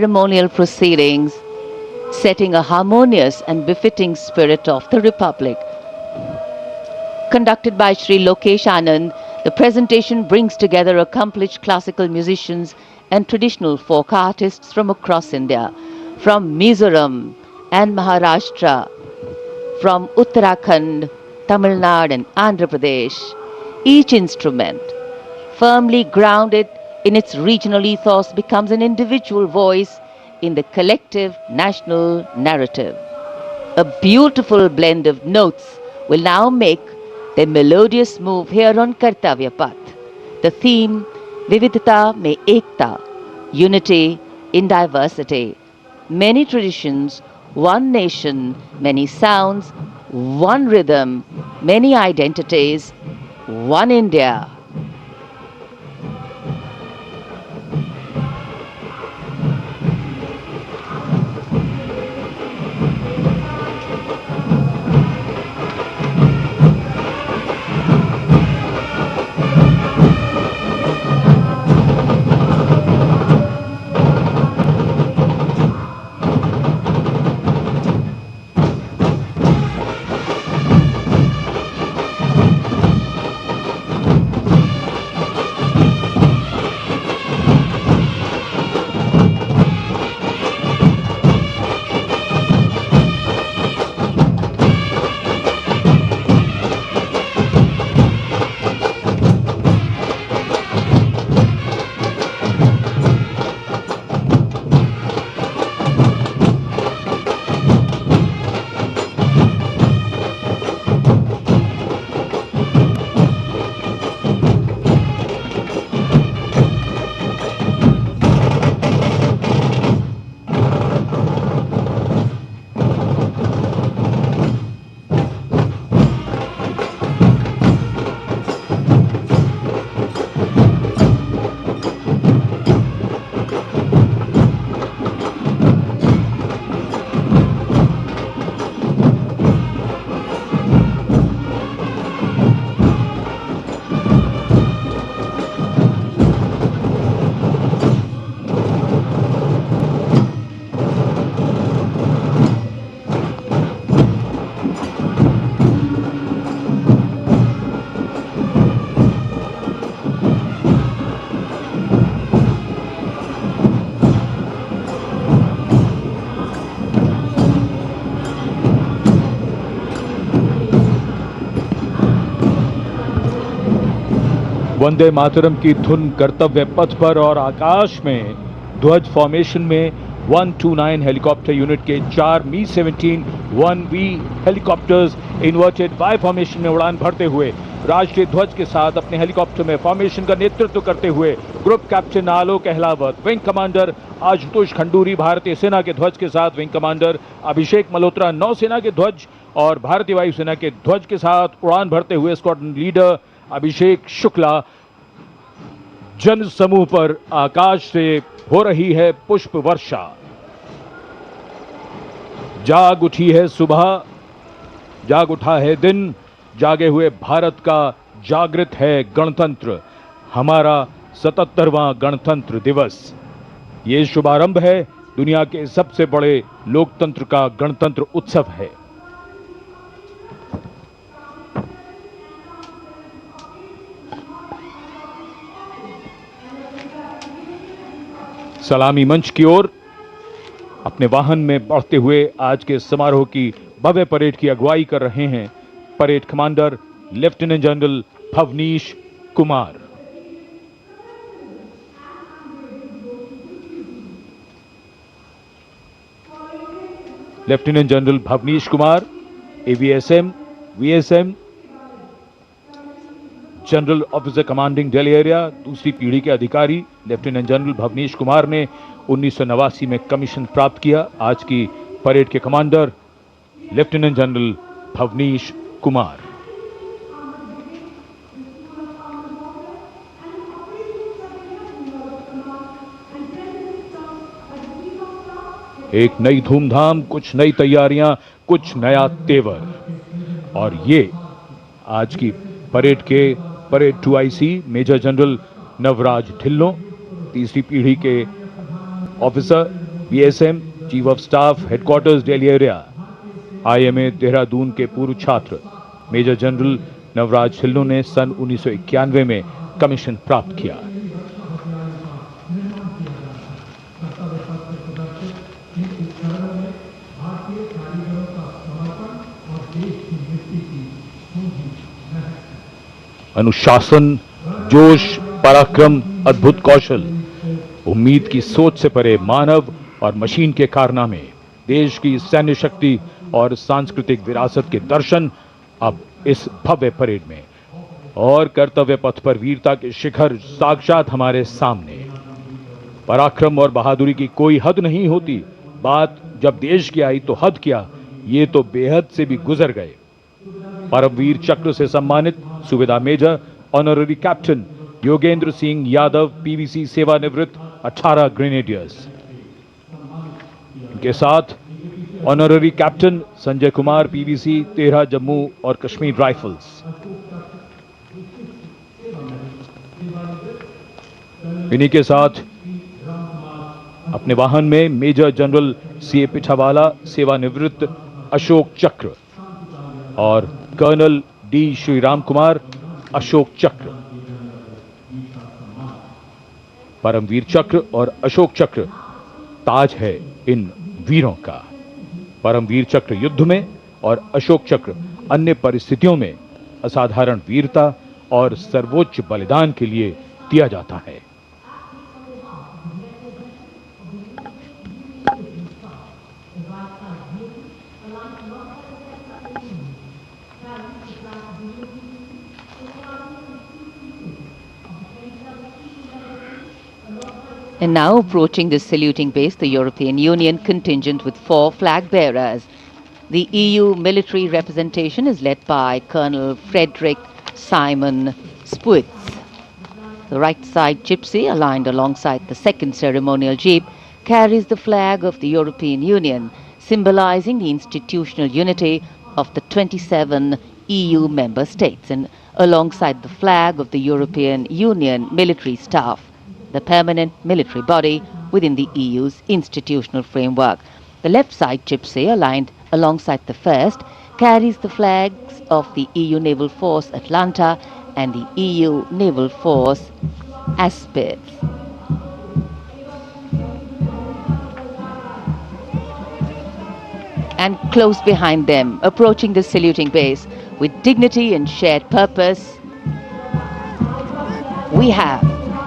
ceremonial proceedings, setting a harmonious and befitting spirit of the Republic. Conducted by Sri Lokesh Anand, the presentation brings together accomplished classical musicians and traditional folk artists from across India, from Mizoram and Maharashtra, from Uttarakhand, Tamil Nadu and Andhra Pradesh. Each instrument, firmly grounded in its regional ethos, becomes an individual voice in the collective national narrative. A beautiful blend of notes will now make their melodious move here on Kartavya Path. The theme, Vividhata Mein Ekta, unity in diversity. Many traditions, one nation, many sounds, one rhythm, many identities, one India. Vande Mataram की धुन कर्तव्य पथ पर और आकाश में ध्वज formation में 129 helicopter unit के 4 मी-17 1V helicopters inverted Y formation में उड़ान भरते हुए राष्ट्रीय ध्वज के साथ अपने हेलीकॉप्टर में फॉर्मेशन का नेतृत्व करते हुए ग्रुप कैप्टन आलोक अहलावत, विंग कमांडर आशुतोष खंडूरी भारतीय सेना के ध्वज के साथ, विंग कमांडर अभिषेक मल्होत्रा नौसेना के ध्वज और भारतीय वायुसेना के ध्वज के साथ उड़ान भरते हुए स्क्वाड्रन लीडर अभिषेक शुक्ला। जन समूह पर आकाश से हो रही है पुष्प वर्षा। जाग उठी है सुबह, जाग उठा है दिन, जागे हुए भारत का जागृत है गणतंत्र, हमारा 77वां गणतंत्र दिवस। ये शुभारंभ है दुनिया के सबसे बड़े लोकतंत्र का गणतंत्र उत्सव है। सलामी मंच की ओर अपने वाहन में बढ़ते हुए आज के समारोह की भव्य परेड की अगुवाई कर रहे हैं parade commander lieutenant general Bhavnish Kumar. Lieutenant general Bhavnish Kumar AVSM VSM general officer commanding Delhi area, दूसरी पीढ़ी के अधिकारी लेफ्टिनेंट जनरल भवनीश कुमार ने 1989 में कमीशन प्राप्त किया। आज की परेड के commander lieutenant general Bhavnish Kumar. एक नई धूमधाम, कुछ नई तैयारियां, कुछ नया तेवर। और ये आज की परेड के parade 2IC major general Navraj Dhillon, तीसरी पीढ़ी के officer BSM chief of staff headquarters Delhi area, IMA Dehradun के पूर्व छात्र मेजर जनरल नवराज हिल्लो ने सन 1991 में कमीशन प्राप्त किया। अनुशासन, जोश, पराक्रम, अद्भुत कौशल, उम्मीद की सोच से परे मानव और मशीन के कारनामे, देश की सैन्य शक्ति और सांस्कृतिक विरासत के दर्शन अब इस भव्य परेड में, और कर्तव्य पथ पर वीरता के शिखर साक्षात हमारे सामने। पराक्रम और बहादुरी की कोई हद नहीं होती, बात जब देश की आई तो हद क्या, ये तो बेहद से भी गुजर गए। परमवीर चक्र से सम्मानित Subedar major honorary captain Yogendra Singh Yadav PVC सेवानिवृत्त 18 ग्रेनेडियर्स, इनके साथ honorary captain Sanjay Kumar PVC 13 Jammu और कश्मीर राइफल्स, इन्हीं के साथ अपने वाहन में मेजर जनरल सीए पिठावाला सेवानिवृत्त अशोक चक्र और कर्नल डी श्रीराम कुमार अशोक चक्र। परमवीर चक्र और अशोक चक्र ताज है इन वीरों का। परमवीर चक्र युद्ध में और अशोक चक्र अन्य परिस्थितियों में असाधारण वीरता और सर्वोच्च बलिदान के लिए दिया जाता है। And now approaching the saluting base, the European Union contingent with 4 flag bearers. The EU military representation is led by Colonel Frederick Simon Spitz. The right side gypsy, aligned alongside the second ceremonial jeep, carries the flag of the European Union, symbolizing the institutional unity of the 27 EU member states, and alongside the flag of the European Union military staff, the permanent military body within the EU's institutional framework. The left side gypsy, aligned alongside the first, carries the flags of the EU Naval Force Atlanta and the EU Naval Force Aspis. And close behind them, approaching the saluting base with dignity and shared purpose, we have,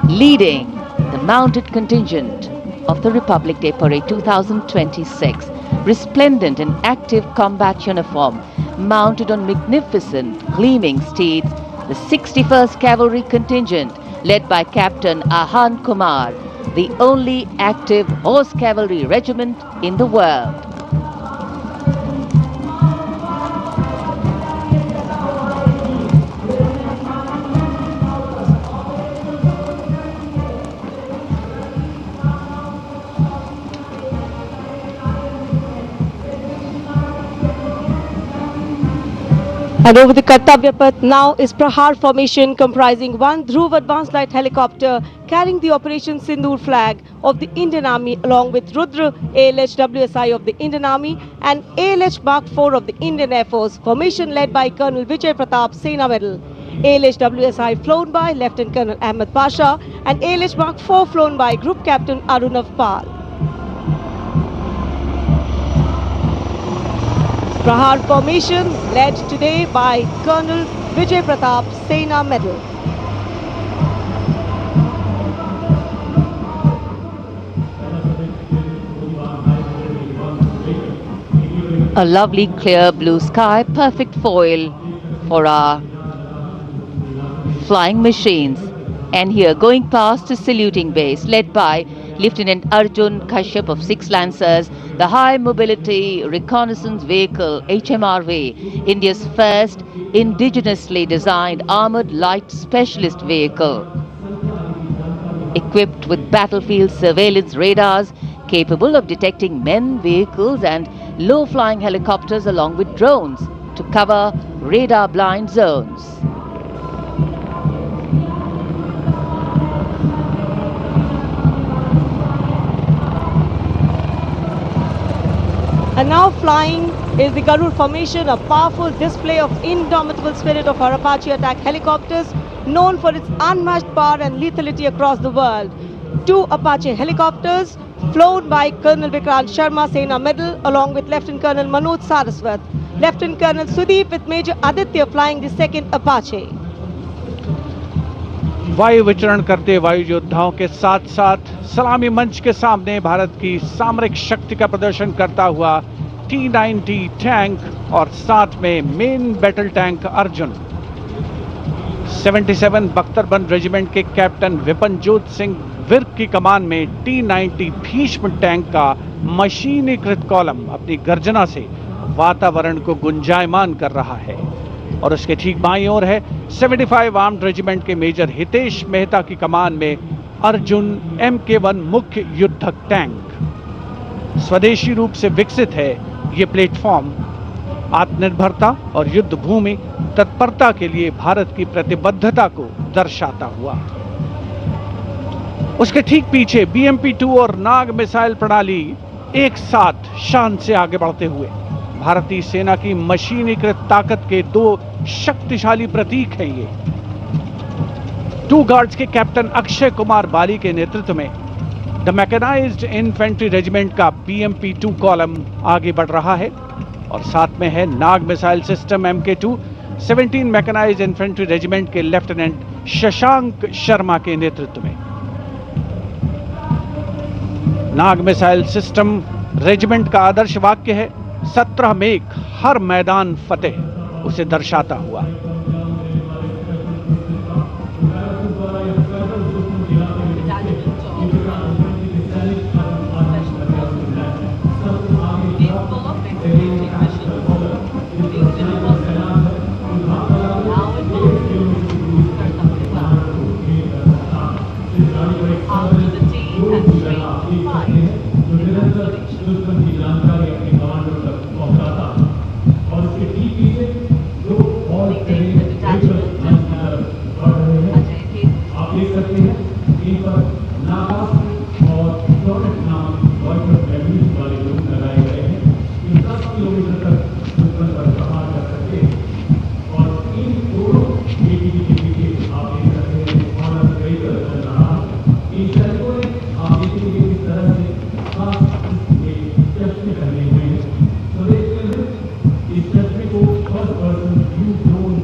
leading the mounted contingent of the Republic Day Parade 2026, resplendent in active combat uniform, mounted on magnificent gleaming steeds, the 61st Cavalry Contingent, led by Captain Ahan Kumar, the only active horse cavalry regiment in the world. And over the Kartavya Path now is Prahar formation comprising one Dhruv advanced light helicopter carrying the Operation Sindoor flag of the Indian Army along with Rudra ALH WSI of the Indian Army and ALH Mark 4 of the Indian Air Force. Formation led by Colonel Vijay Pratap Sena Medal. ALH WSI flown by Lieutenant Colonel Ahmed Pasha and ALH Mark 4 flown by Group Captain Arunav Pal. Prahar formation led today by Colonel Vijay Pratap Sena Medal. A lovely clear blue sky, perfect foil for our flying machines. And here, going past the saluting base, led by Lieutenant Arjun Kashyap of 6 Lancers, the High Mobility Reconnaissance Vehicle HMRV, India's first indigenously designed armored light specialist vehicle. Equipped with battlefield surveillance radars, capable of detecting men, vehicles and low-flying helicopters along with drones to cover radar-blind zones. And now flying is the Garud formation, a powerful display of indomitable spirit of our Apache attack helicopters, known for its unmatched power and lethality across the world. 2 Apache helicopters flown by Colonel Vikrant Sharma, Sena Medal, along with Lieutenant Colonel Manoj Saraswat. Lieutenant Colonel Sudeep with Major Aditya flying the 2nd Apache. वायु विचरण करते वायु योद्धाओं के साथ साथ सलामी मंच के सामने भारत की सामरिक शक्ति का प्रदर्शन करता हुआ T-90 टैंक और साथ में मेन बैटल टैंक अर्जुन। 77 बख्तरबंद रेजिमेंट के कैप्टन विपनजोत सिंह विर्क की कमान में T-90 भीष्म टैंक का मशीनीकृत कॉलम अपनी गर्जना से वातावरण को गुंजायमान कर रहा है। और उसके ठीक बाईं ओर है 75 आर्म्ड रेजिमेंट के मेजर हितेश मेहता की कमान में अर्जुन MK1 मुख्य युद्धक टैंक। स्वदेशी रूप से विकसित है ये प्लेटफॉर्म आत्मनिर्भरता और युद्ध भूमि तत्परता के लिए भारत की प्रतिबद्धता को दर्शाता हुआ। उसके ठीक पीछे BMP-2 और नाग मिसाइल प्रणाली एक साथ शान से आगे बढ़ते हुए भारतीय सेना की मशीनीकृत ताकत के 2 शक्तिशाली प्रतीक हैं ये। 2 गार्ड्स के कैप्टन अक्षय कुमार बाली के नेतृत्व में द मैकेनाइज्ड इन्फेंट्री रेजिमेंट का BMP-2 कॉलम आगे बढ़ रहा है और साथ में है Nag missile system MK2 17 mechanised infantry regiment के लेफ्टिनेंट शशांक शर्मा के नेतृत्व में। नाग मिसाइल सिस्टम रेजिमेंट का आदर्श वाक्य है 17 मेघ हर मैदान फतेह, उसे दर्शाता हुआ।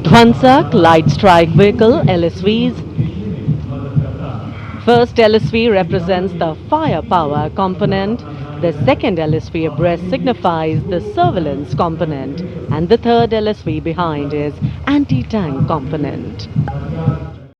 Dwansak Light Strike Vehicle LSVs. First LSV represents the firepower component, the second LSV abreast signifies the surveillance component, and the third LSV behind is anti-tank component.